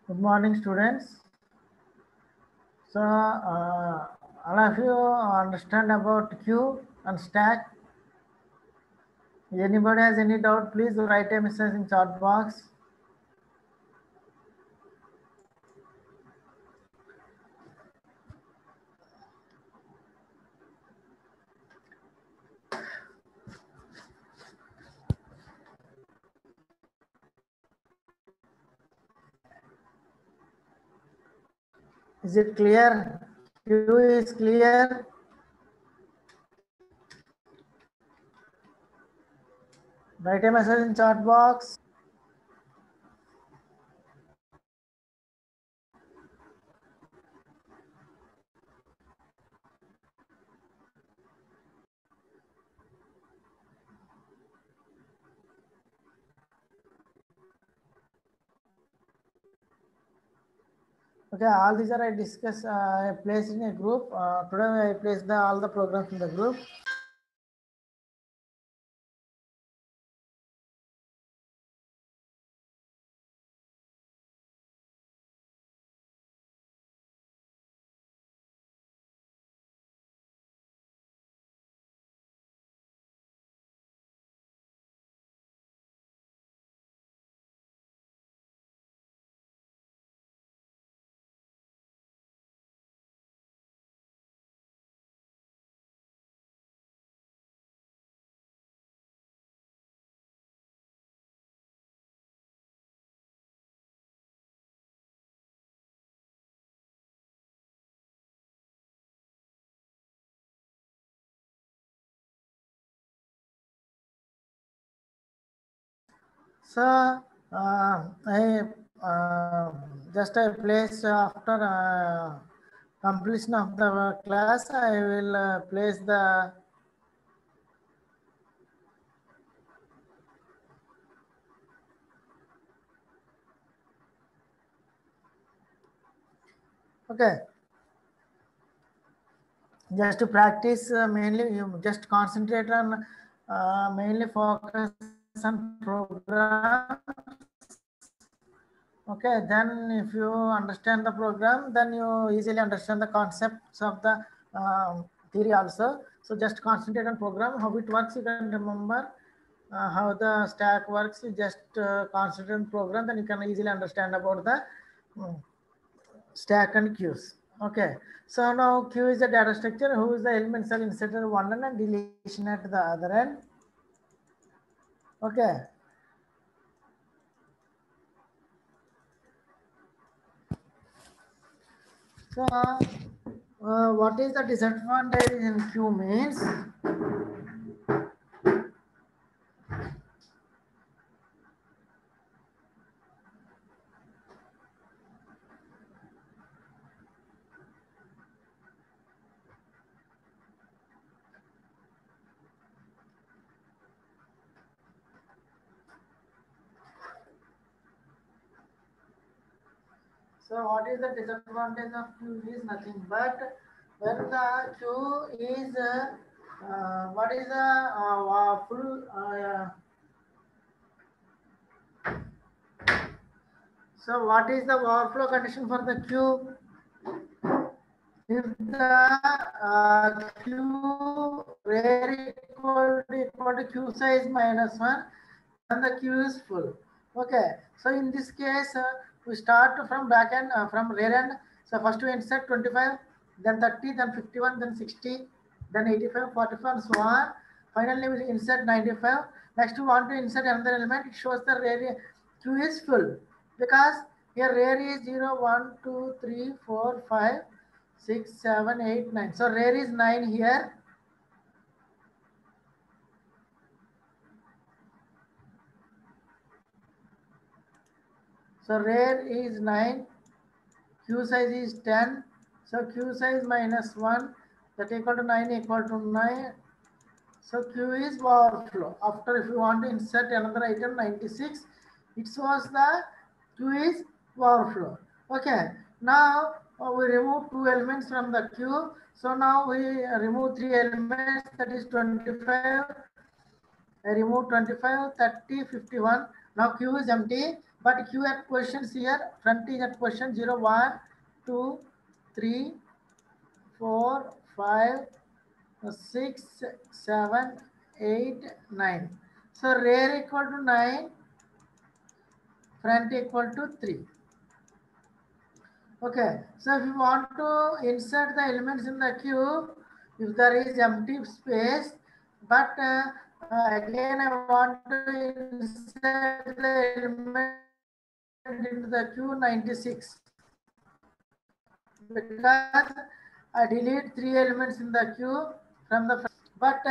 Good morning, students. So, all of you understand about queue and stack. If anybody has any doubt, please write a message in chat box. Is it clear? Queue is clear. Write a message in chat box. Okay, all these are I discuss. I placed in a group. Today I placed all the programs in the group. So I just I place after completion of the class, I will place the okay. Just to practice mainly, you just concentrate on mainly focus on program. Okay, then if you understand the program, then you easily understand the concepts of the theory also. So just concentrate on program, how it works, you can remember how the stack works. You just concentrate on program, then you can easily understand about the um, stack and queues. Okay, so now queue is the data structure, who is the elements are inserted at one end and deletion at the other end. Okay, so what is the disadvantage in queue means? So what is the disadvantage of queue is nothing but when the queue is what is the full so what is the overflow condition for the queue? If the queue rare equal to queue size minus 1, then the queue is full. Okay, so in this case, we start from back end, from rear end. So first we insert 25, then 30, then 51, then 60, then 85, 44, and so on. Finally, we insert 95. Next, we want to insert another element. It shows the rear queue is full because here rear is 0, 1, 2, 3, 4, 5. 6, 7, 8, 9. So rare is 9 here. So rare is 9. Q size is 10. So Q size minus 1, that equal to 9 equal to 9. So Q is overflow. After if you want to insert another item 96, it shows the Q is overflow. Okay. Now we remove two elements from the Q. So now we remove three elements, that is 25. I remove 25, 30, 51. Now queue is empty, but queue at positions here. Front is at position 0, 1, 2, 3, 4, 5, 6, 7, 8, 9. So rear equal to 9, front equal to 3. Okay, so if you want to insert the elements in the queue, if there is empty space, but again I want to insert the element into the queue 96, because I delete 3 elements in the queue from the front. But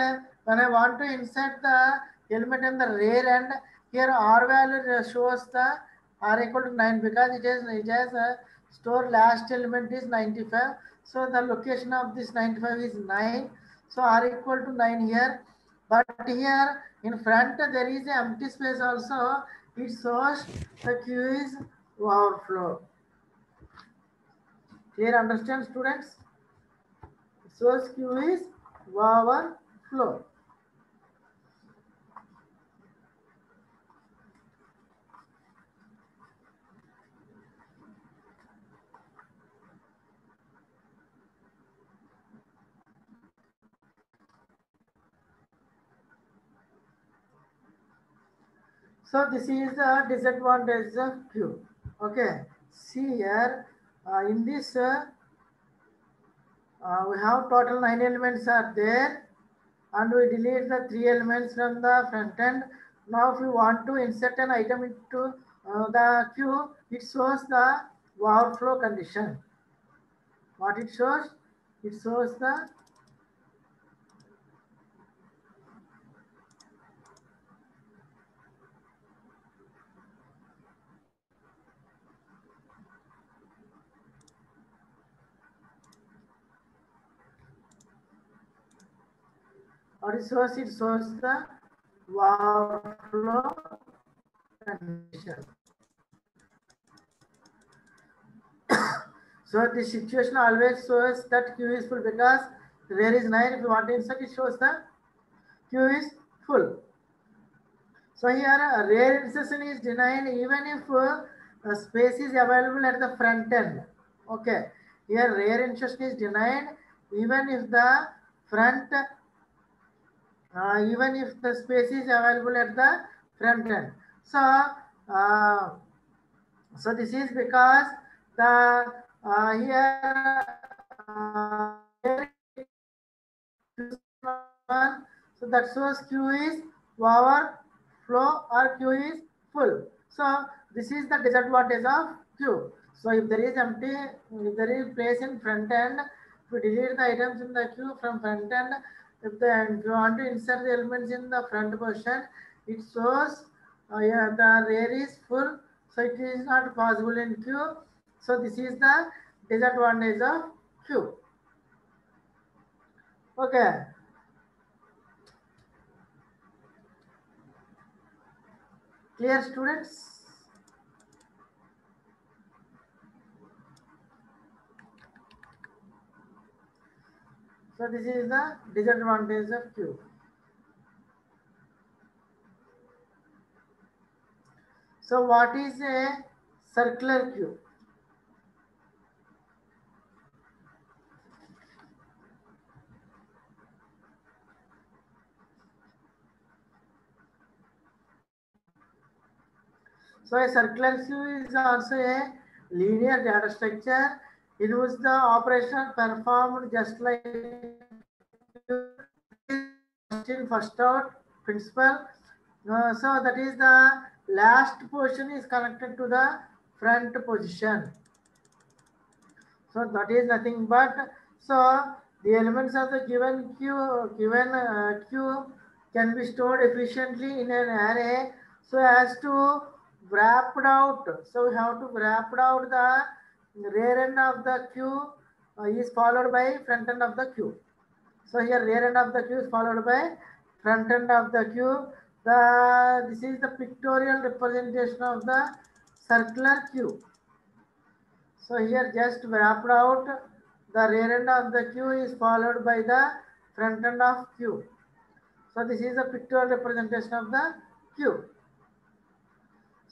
when I want to insert the element in the rear end, here R value shows the R equal to 9, because it has a store last element is 95. So the location of this 95 is 9. So R equal to 9 here. But here in front there is an empty space also. It shows the queue is overflow. Clear, understand, students? Source queue is overflow. So this is the disadvantage of queue. Okay. See here, in this we have total 9 elements are there, and we delete the 3 elements from the front end. Now if we want to insert an item into the queue, it shows the overflow condition. What it shows? It shows the what it shows? It shows the overflow condition. So the situation always shows that queue is full, because there is 9. If you want to insert, it shows the queue is full. So here rear insertion is denied even if space is available at the front end. Okay, here rear insertion is denied even if the front, even if the space is available at the front end. So so this is because the here so that shows queue is overflow or queue is full. So this is the disadvantage of queue. So if there is empty, if there is place in front end, to delete the items in the queue from front end, if you want to insert the elements in the front position, it shows yeah, the rear is full, so it is not possible in queue. So this is the disadvantage of queue. Okay. Clear, students? So this is the disadvantage of queue. So what is a circular queue? So a circular queue is also a linear data structure in which the operation performed just like first in first out principle. So that is the last position is connected to the front position. So that is nothing but, so the elements of the given queue can be stored efficiently in an array so as to wrap it out. So we have to wrap it out the rear end of the queue is followed by front end of the queue. So here rear end of the queue is followed by front end of the queue. This is the pictorial representation of the circular queue. So here just wrapped out, the rear end of the queue is followed by the front end of queue. So this is a pictorial representation of the queue.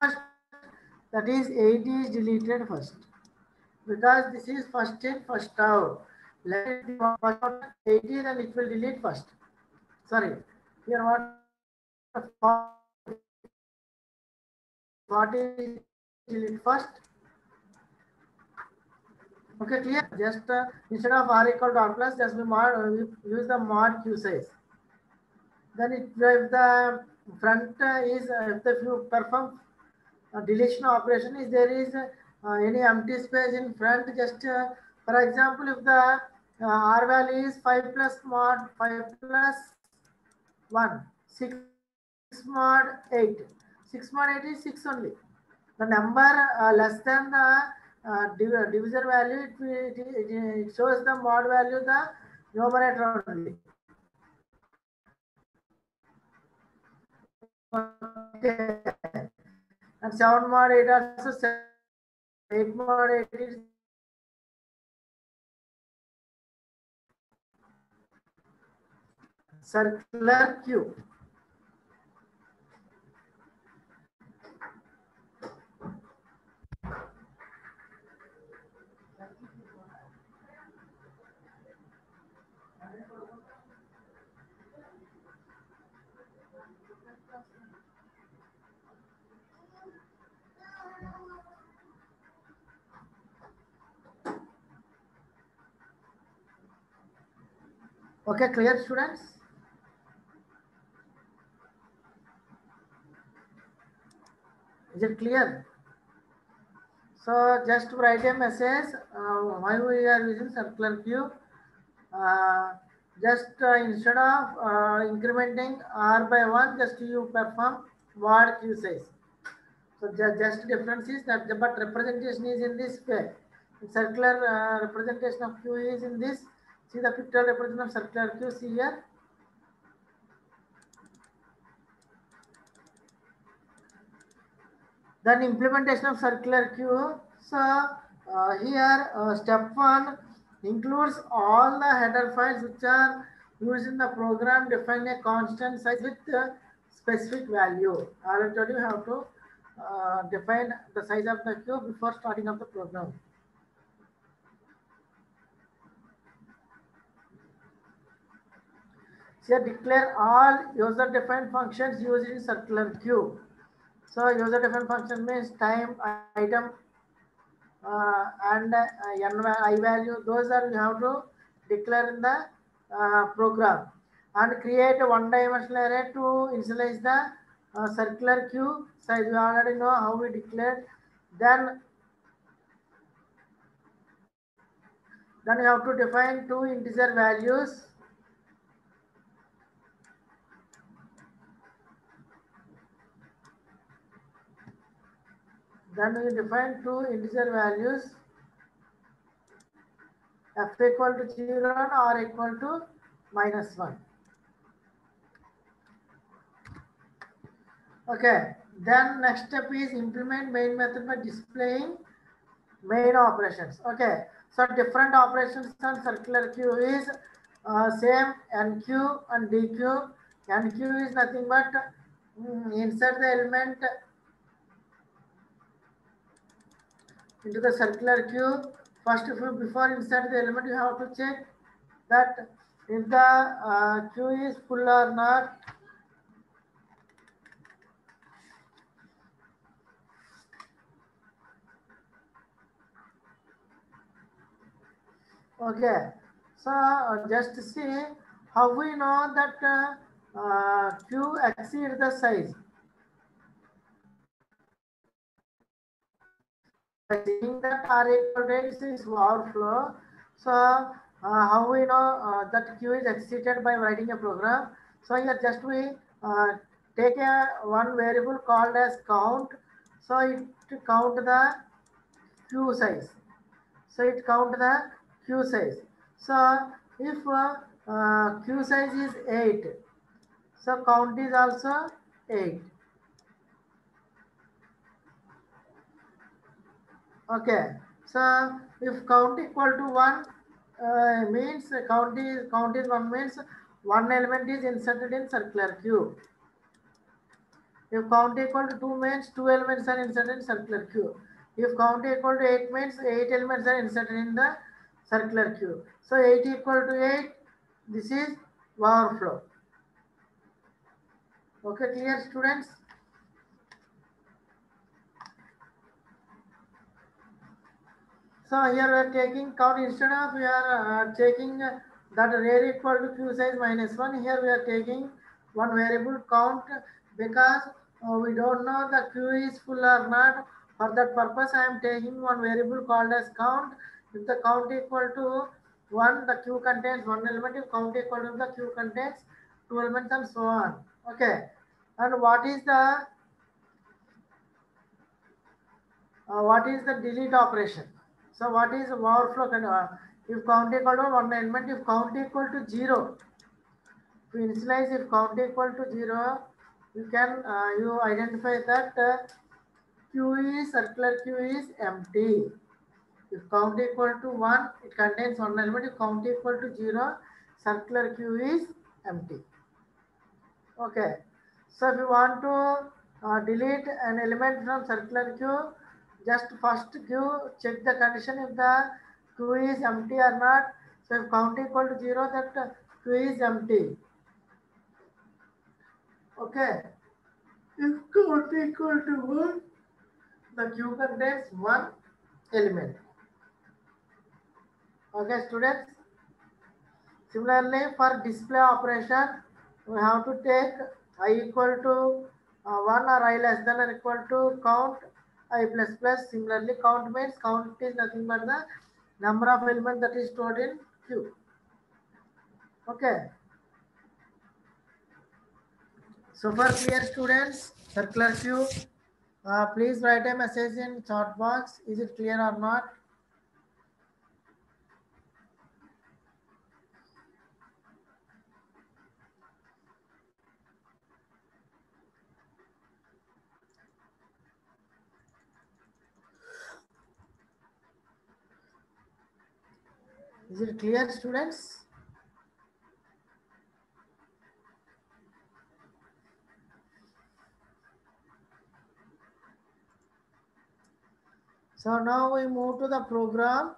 first, that is 8 is deleted first, because this is first in first out. Let it be first out 80, then it will delete first. Sorry, here what 40 delete first. Okay, clear? Just instead of r equal to r plus, just we mod, we use the mod q size. Then if the front is if you perform deletion operation, is there is any empty space in front, just for example, if the r value is 5 plus mod 5 plus 1, 6 mod 8, 6 mod 8 is 6 only. The number less than the divisor value, it shows the mod value the numerator only. Okay. And 7 mod 8 also 8 mod 8 is circular cube. Okay, clear, students? Is it clear? So just write a message why we are using circular cube. Just instead of incrementing r by 1, just you perform mod q size. So just difference is that, but representation is in this way. Circular representation of q is in this. See the pictorial representation of circular q. See here. Then implementation of circular queue. So here step 1 includes all the header files which are used in the program. Define a constant size with specific value. I already told you how to define the size of the queue before starting of the program. Here declare all user defined functions used in circular queue. So user defined function means time, item, and I value, those are you have to declare in the program, and create a one dimensional array to initialize the circular queue size. We already know how we declared. Then you have to define two integer values. Then we define two integer values, f equal to 0 and r equal to -1. Okay, then next step is implement main method by displaying main operations. Okay, so different operations on circular queue is same NQ and DQ. NQ is nothing but insert the element into the circular queue. First, before insert the element, you have to check that if the queue is full or not. Okay, so just see how we know that queue exceed the size. Seeing that R equal to is overflow. So how we know that queue is exceeded by writing a program. So here just we take a one variable called as count. So it count the queue size. So it count the queue size. So if queue size is 8, so count is also 8. Okay, so if count equal to 1 means count is 1 means one element is inserted in circular queue. If count equal to 2 means 2 elements are inserted in circular queue. If count equal to 8 means 8 elements are inserted in the circular queue. So 8 equal to 8, this is overflow. Okay, clear students? So here we are taking count instead of we are taking that array equal to q size minus 1. Here we are taking one variable count because we don't know the q is full or not. For that purpose, I am taking one variable called as count. If the count equal to 1, the q contains one element. If count equal to the q contains two elements and so on. Okay. And what is the delete operation? So what is overflow? If count equal to one element, if count equal to 0, to initialize if count equal to 0, you can you identify that Q is circular Q is empty. If count equal to 1, it contains one element. If count equal to 0, circular Q is empty. Okay. So if you want to delete an element from circular queue, just first check the condition if the queue is empty or not. So if count equal to 0, that queue is empty. Okay. If count equal to 1, the queue contains one element. Okay, students. Similarly, for display operation, we have to take I equal to 1 or I less than or equal to count I plus plus. Similarly, count means count is nothing but the number of elements that is stored in queue. Okay. So for clear students, circular queue, please write a message in chat box. Is it clear or not? Is it clear students? So now we move to the program.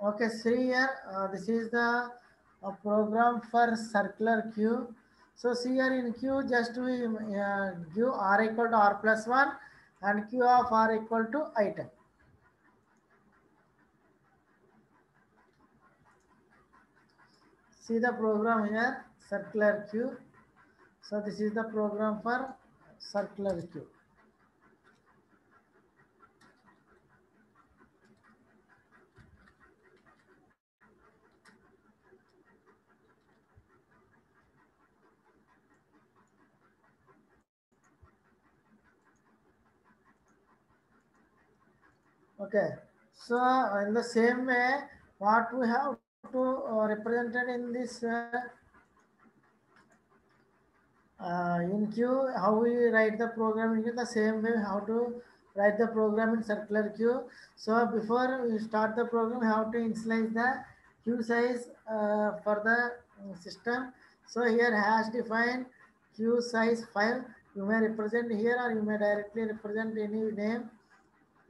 Okay, see here, this is the program for circular queue. So see here in queue, just we give r equal to r plus 1 and q of r equal to item. See the program here, circular queue. So this is the program for circular queue. Okay, so in the same way, what we have to represented in this in queue, how we write the program in the same way, how to write the program in circular queue. So before we start the program, we have to initialize the queue size for the system. So here hash define queue size 5. You may represent here or you may directly represent any name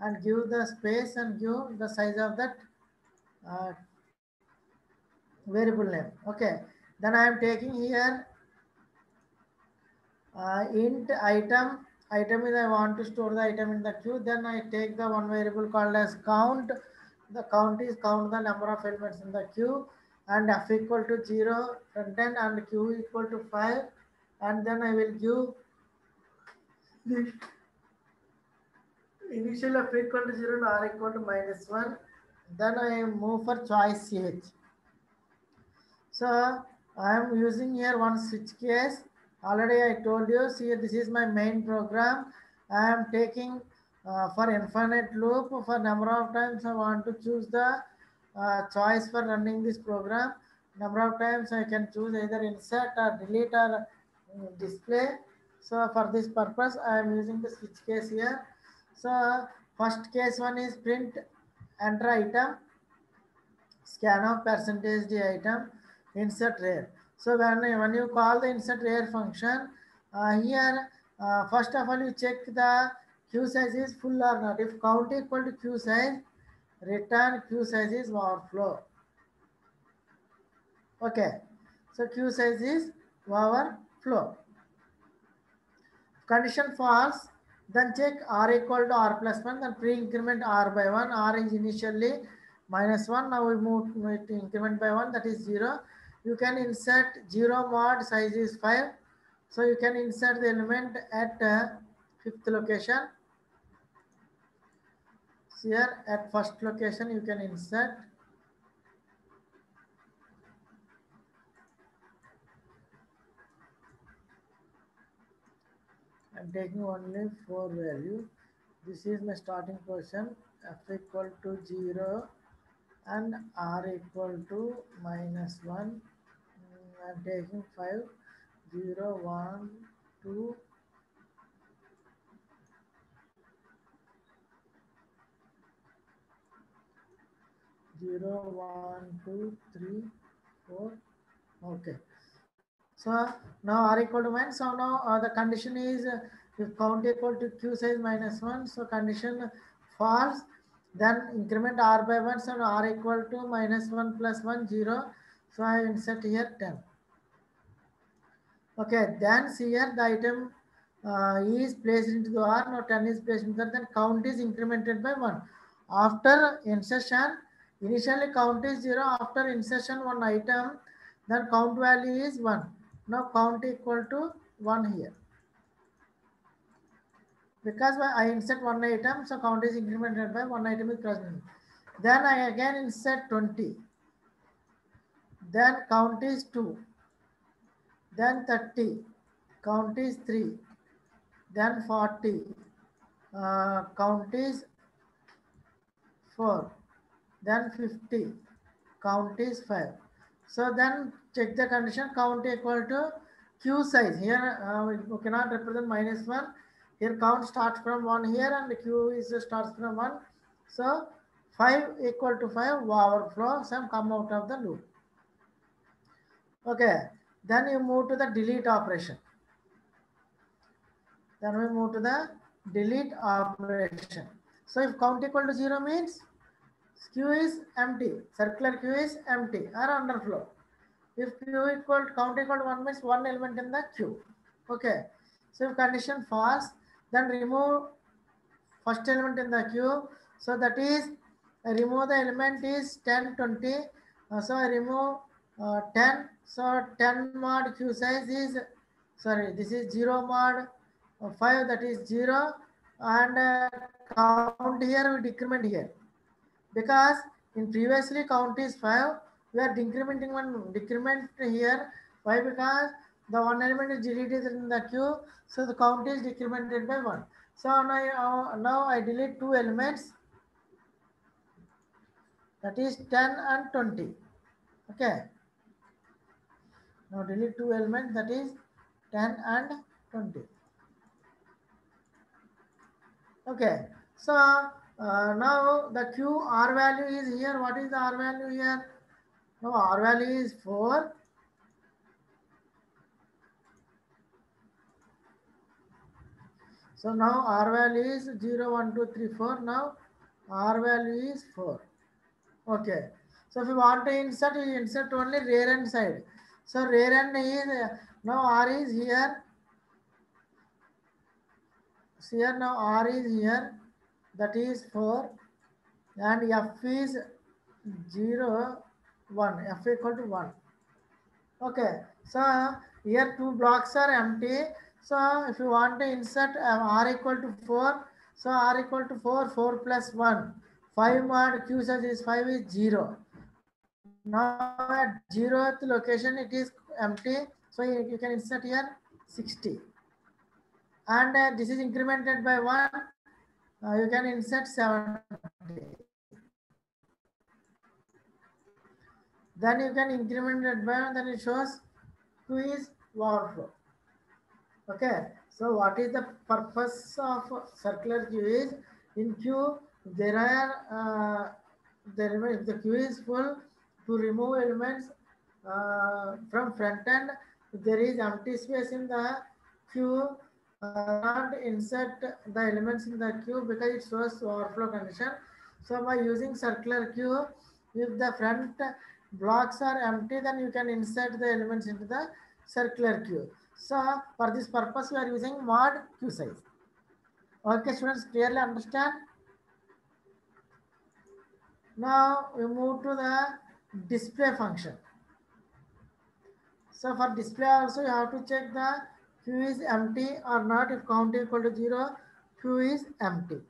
and give the space and give the size of that uh, variable name. Okay, then I am taking here int item is I want to store the item in the queue. Then I take the one variable called as count. The count is count the number of elements in the queue, and f equal to 0 front end and q equal to 5, and then I will give the initial f equal to 0 and r equal to -1. Then I move for choice ch. So I am using here one switch case. Already I told you, see this is my main program. I am taking for infinite loop for number of times I want to choose the choice for running this program. number of times I can choose either insert or delete or display. So for this purpose I am using the switch case here. So first case one is print enter item, scan of percentage d item, insert rare. So when you call the insert rare function, here first of all you check the queue size is full or not. If count equal to queue size, return queue size is overflow. Okay, so queue size is overflow. Condition false, then check r equal to r plus 1, then pre-increment r by 1. R is initially -1, now we move to increment by 1, that is 0. You can insert 0 mod, size is 5. So you can insert the element at fifth location. Here at first location you can insert. I'm taking only 4 value. This is my starting position, f equal to 0 and r equal to -1. I'm taking 5, 0, 1, 2, 0, 1, 2, 3, 4. Okay. So now r equal to 1. So now the condition is if count equal to q size -1. So condition false. Then increment r by 1. So now r equal to -1 plus 1, 0. So I insert here 10. Okay, then here the item is placed into the R, now 10 is placed into that, then count is incremented by 1. After insertion, initially count is 0, after insertion one item, then count value is 1. Now count equal to 1 here. Because I insert one item, so count is incremented by 1 item is present. Then I again insert 20. Then count is 2. Then 30. Count is 3. Then 40. Count is 4. Then 50. Count is 5. So then check the condition, count equal to q size. Here we cannot represent -1. Here count starts from 1 here and q is starts from 1. So 5 equal to 5 overflow, some come out of the loop. Okay, then you move to the delete operation. Then we move to the delete operation. So if count equal to 0 means queue is empty, circular queue is empty or underflow. If queue equal count equal to 1 means one element in the queue. Okay. So if condition false, then remove first element in the queue. So that is remove the element is 10, 20. So I remove 10. So 10 mod queue size is, sorry, this is 0 mod 5, that is 0. And count here we decrement here. Because in previously count is 5, we are decrementing one decrement here. Why? Because the one element is deleted in the queue, so the count is decremented by 1. So now I delete 2 elements, that is 10 and 20. Okay. Now delete 2 elements, that is 10 and 20. Okay. So now the Q R value is here. What is the R value here? Now R value is 4. So now R value is 0, 1, 2, 3, 4. Now R value is 4. Okay. So if you want to insert, you insert only rear end side. So rear end is, now R is here. So here now R is here. That is 4. And F is 0, 1. F equal to 1. Okay. So here 2 blocks are empty. So if you want to insert R equal to 4, so R equal to 4, 4 plus 1. 5 mod Q such is 5 is 0. Now at 0th location it is empty. So you can insert here 60. And this is incremented by 1. You can insert 70. Then you can increment it by, then it shows Q is overflow. Okay, so what is the purpose of circular queue is in queue there are if the queue is full to remove elements from front end, if there is empty space in the queue, not insert the elements in the queue because it shows overflow condition. So by using circular queue, if the front blocks are empty, then you can insert the elements into the circular queue. So for this purpose, we are using mod queue size. Okay, students, clearly understand? Now we move to the display function. So for display also you have to check the queue is empty or not. If count is equal to 0, queue is empty.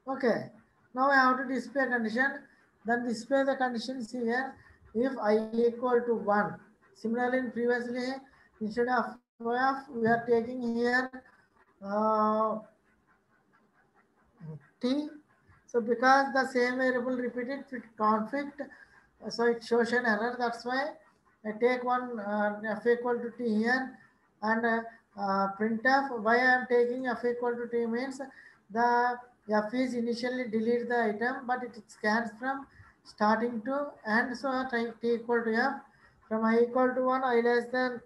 Okay, now I have to display condition. Then display the conditions here. If I equal to 1. Similarly, previously instead of f, we are taking here uh, t. So because the same variable repeated with conflict, so it shows an error. That's why I take one f equal to t here, and printf. Why I am taking f equal to t means the f is initially delete the item, but it scans from starting to end. So t equal to f, from I equal to 1, I less than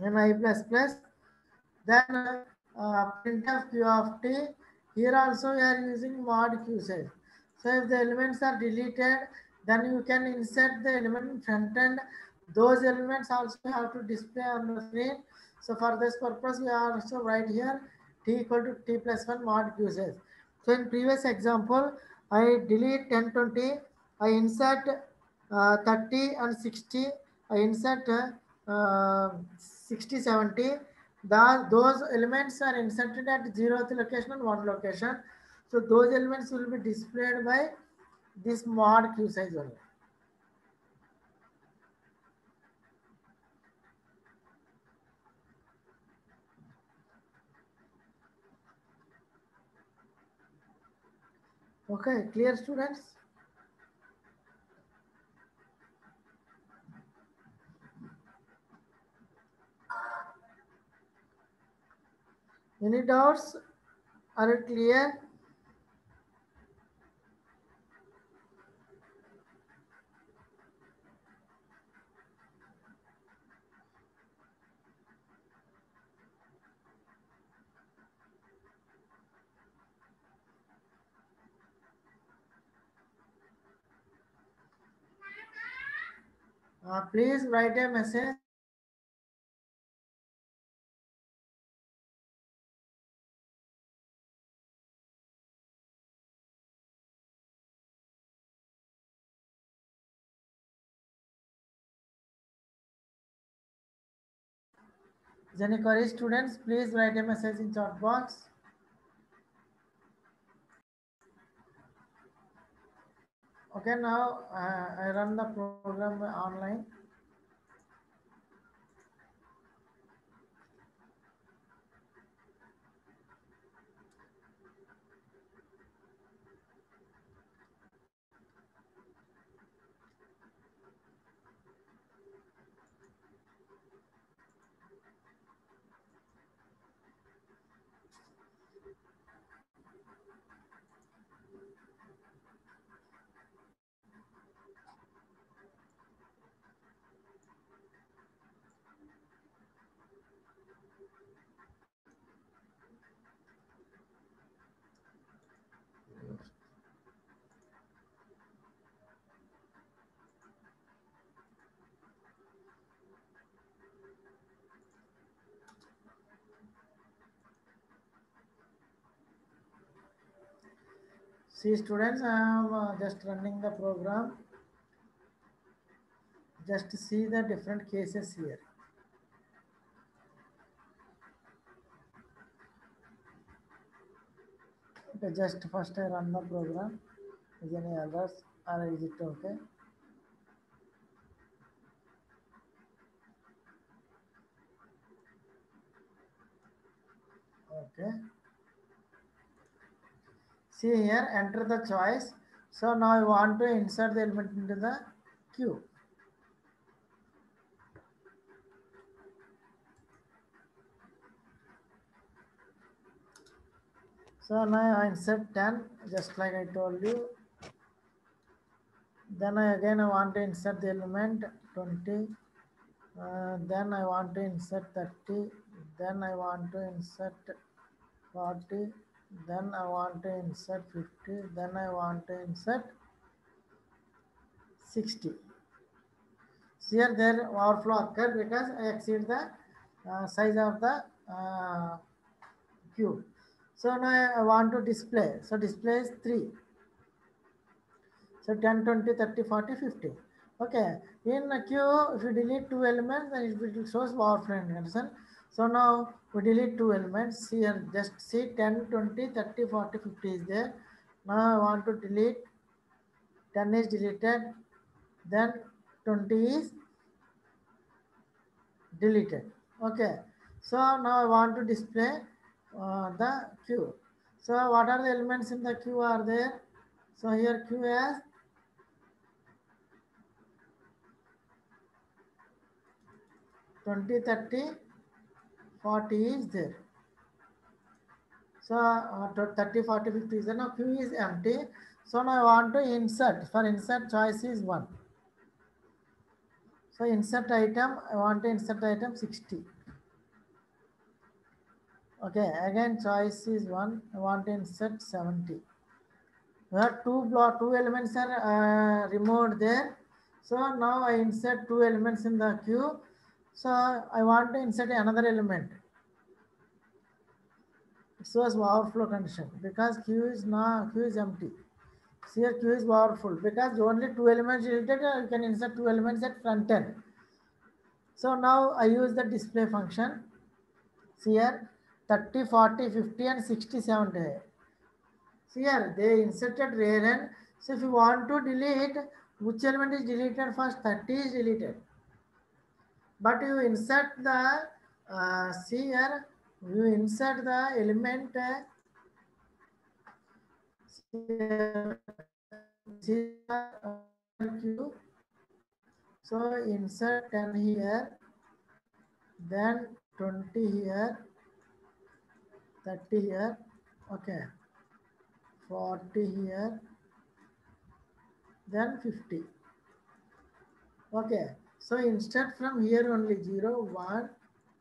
n I plus plus. Then printf q of t. Here also we are using mod q size. So if the elements are deleted, then you can insert the element in front end. Those elements also have to display on the screen. So for this purpose, we are also write here t equal to t plus 1 mod q size. So in previous example, I delete 10, 20. I insert 30 and 60. I insert 60, 70. Those elements are inserted at 0th location and 1 location. So those elements will be displayed by this mod q size only. Okay, clear students? Any doubts? Are it clear? Please write a message. Is any query students? Please write a message in chat box. Okay, now I run the program online. See students, I am just running the program. Just see the different cases here. Okay, just first I run the program. Is any errors or is it okay? See here, enter the choice. So now I want to insert the element into the queue. So now I insert 10, just like I told you. Then I want to insert the element 20. Then I want to insert 30. Then I want to insert 40. Then I want to insert 50. Then I want to insert 60. Here there overflow occurred because I exceed the size of the cube. So now I want to display. So display is 3. So 10, 20, 30, 40, 50. Okay. In a queue, if you delete two elements, then it will shows overflow understand. So now we delete two elements. Here just see 10, 20, 30, 40, 50 is there. Now I want to delete 10 is deleted. Then 20 is deleted. Okay. So now I want to display the queue. So what are the elements in the queue are there? So here queue has 20, 30, 40 is there. So 30, 40, 50 is there. Now queue is empty. So now I want to insert. For insert choice is 1. So insert item, I want to insert item 60. Okay, again choice is 1. I want to insert 70. Where two elements are removed there. So now I insert two elements in the queue. So I want to insert another element. It shows overflow condition because queue is empty. Here queue is powerful because only two elements deleted. You can insert two elements at front end. So now I use the display function. See here 30, 40, 50 and 60, 70. See here, they inserted rear end. So if you want to delete, which element is deleted first? 30 is deleted. But you insert the, see here, you insert the element, see Q. So insert 10 here, then 20 here, 30 here, okay, 40 here, then 50. Okay, so insert from here only 0, 1,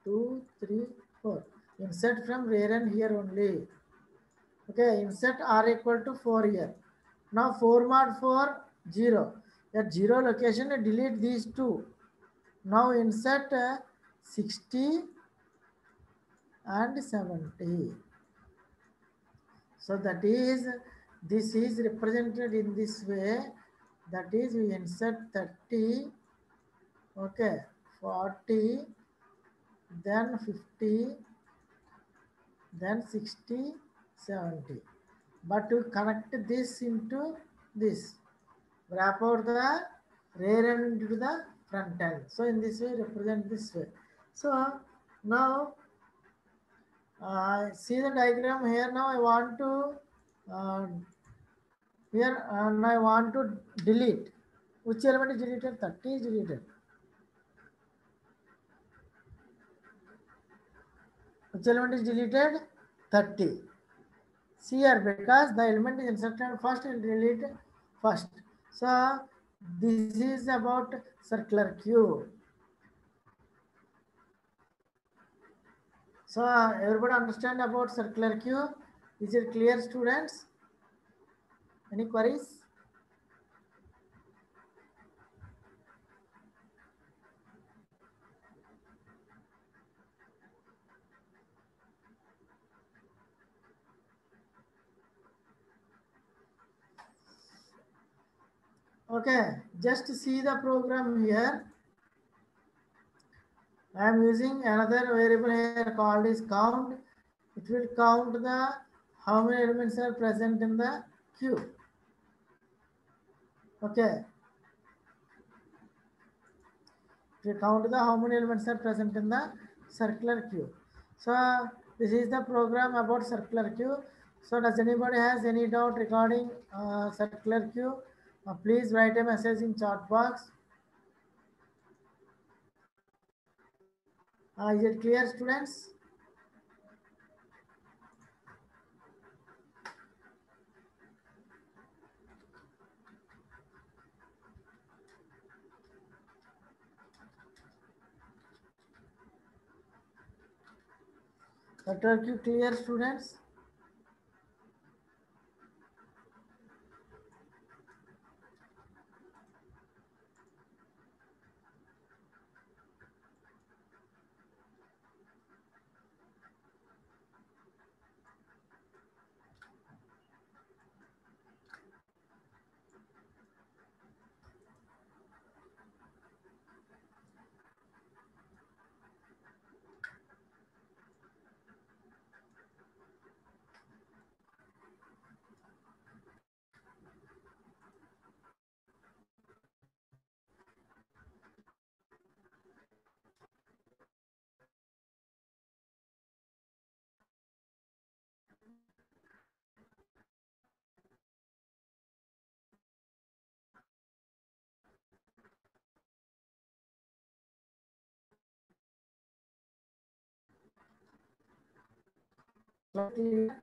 2, 3, 4. Insert from rear end here only. Okay, insert R equal to 4 here. Now 4 mod 4, 0. At 0 location, delete these two. Now insert 60 and 70. So that is, this is represented in this way. That is, we insert 30, okay, 40, then 50, then 60, 70. But to connect this into this, wrap out the rear end into the front end. So in this way, represent this way. So now see the diagram here. Now I want to here and I want to delete. Which element is deleted? 30 is deleted. Which element is deleted? 30. See here, because the element is inserted first and deleted first. So this is about circular queue. So everybody understand about circular queue? Is it clear, students? Any queries? Okay, just see the program here. I am using another variable here called is count. It will count the how many elements are present in the queue. Okay. It will count the how many elements are present in the circular queue. So this is the program about circular queue. So does anybody has any doubt regarding circular queue? Please write a message in chat box. Is it clear, students? Circular queue clear, students? Clear?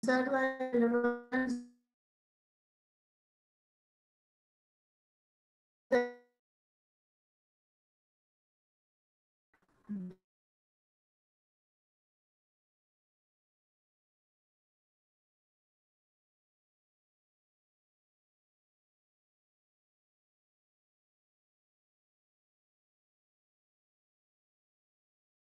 Inside the elements,